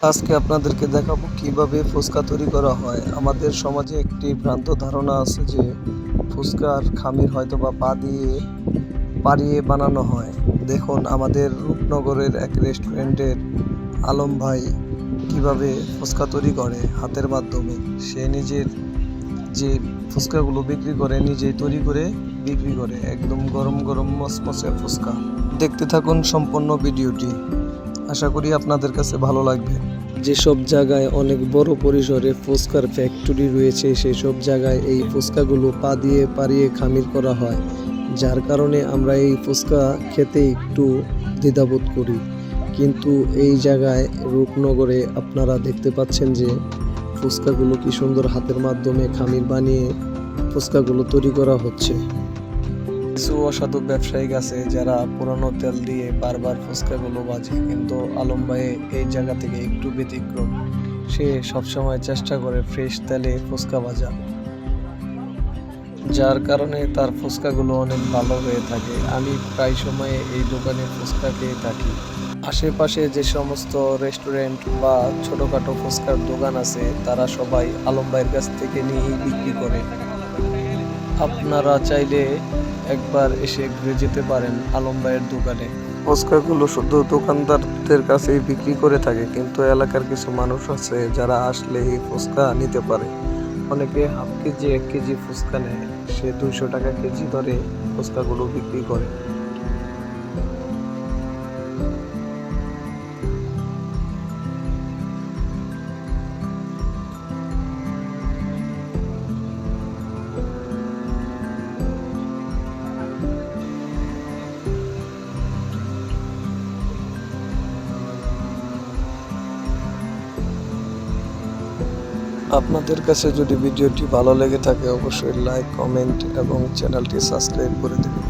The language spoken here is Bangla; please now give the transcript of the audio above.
আজকে আপনাদেরকে দেখাবো কিভাবে ফুচকা তৈরি করা হয়। আমাদের সমাজে একটি ভ্রান্ত ধারণা আছে যে ফুচকার খামির হয়তোবা পা দিয়ে পাড়িয়ে বানানো হয়। দেখুন আমাদের রূপনগরের এক রেস্টুরেন্টের আলম ভাই কিভাবে ফুচকা তৈরি করে হাতের মাধ্যমে। সে নিজের যে ফুচকাগুলো বিক্রি করে নিজেই তৈরি করে বিক্রি করে, একদম গরম গরম মচমচে ফুচকা। দেখতে থাকুন সম্পূর্ণ ভিডিওটি, আশা করি আপনাদের কাছে ভালো লাগবে। যেসব জায়গায় অনেক বড় পরিসরে ফুচকার ফ্যাক্টরি রয়েছে সেসব জায়গায় এই ফুচকাগুলো পা দিয়ে পাড়িয়ে খামির করা হয়, যার কারণে আমরা এই ফুচকা খেতে একটু দ্বিধাবোধ করি। কিন্তু এই জায়গায় রূপনগরে আপনারা দেখতে পাচ্ছেন যে ফুচকাগুলো কি সুন্দর হাতের মাধ্যমে খামির বানিয়ে ফুচকাগুলো তৈরি করা হচ্ছে। কিছু অসাধু ব্যবসায়িক আছে যারা পুরানো তেল দিয়ে বারবার ফুচকাগুলো ভাজে, কিন্তু আলম ভাই এই জায়গা থেকে একটু ব্যতিক্রম। সে সবসময় চেষ্টা করে ফ্রেশ তেলে ফুচকা ভাজা, যার কারণে তার ফুচকাগুলো অনেক ভালো হয়ে থাকে। আমি প্রায় সময়ে এই দোকানে ফুচকা খেয়ে থাকি। আশেপাশে যে সমস্ত রেস্টুরেন্ট বা ছোটখাটো ফুচকার দোকান আছে তারা সবাই আলম ভাইয়ের কাছ থেকে নিয়েই বিক্রি করে। আপনারা চাইলে একবার এসে ঘুরে যেতে পারেন আলম ভাইয়ের দোকানে। ফুচকাগুলো শুধু দোকানদারদের কাছেই বিক্রি করে থাকে, কিন্তু এলাকার কিছু মানুষ আছে যারা আসলে এই ফুচকা নিতে পারে। অনেকে হাফ কেজি 1 কেজি ফুচকা নেয়, সে 200 টাকা কেজি ধরে ফুচকাগুলো বিক্রি করে। আপনাদের কাছে যদি ভিডিওটি ভালো লেগে থাকে অবশ্যই লাইক, কমেন্ট এবং চ্যানেলটি সাবস্ক্রাইব করে দেবেন।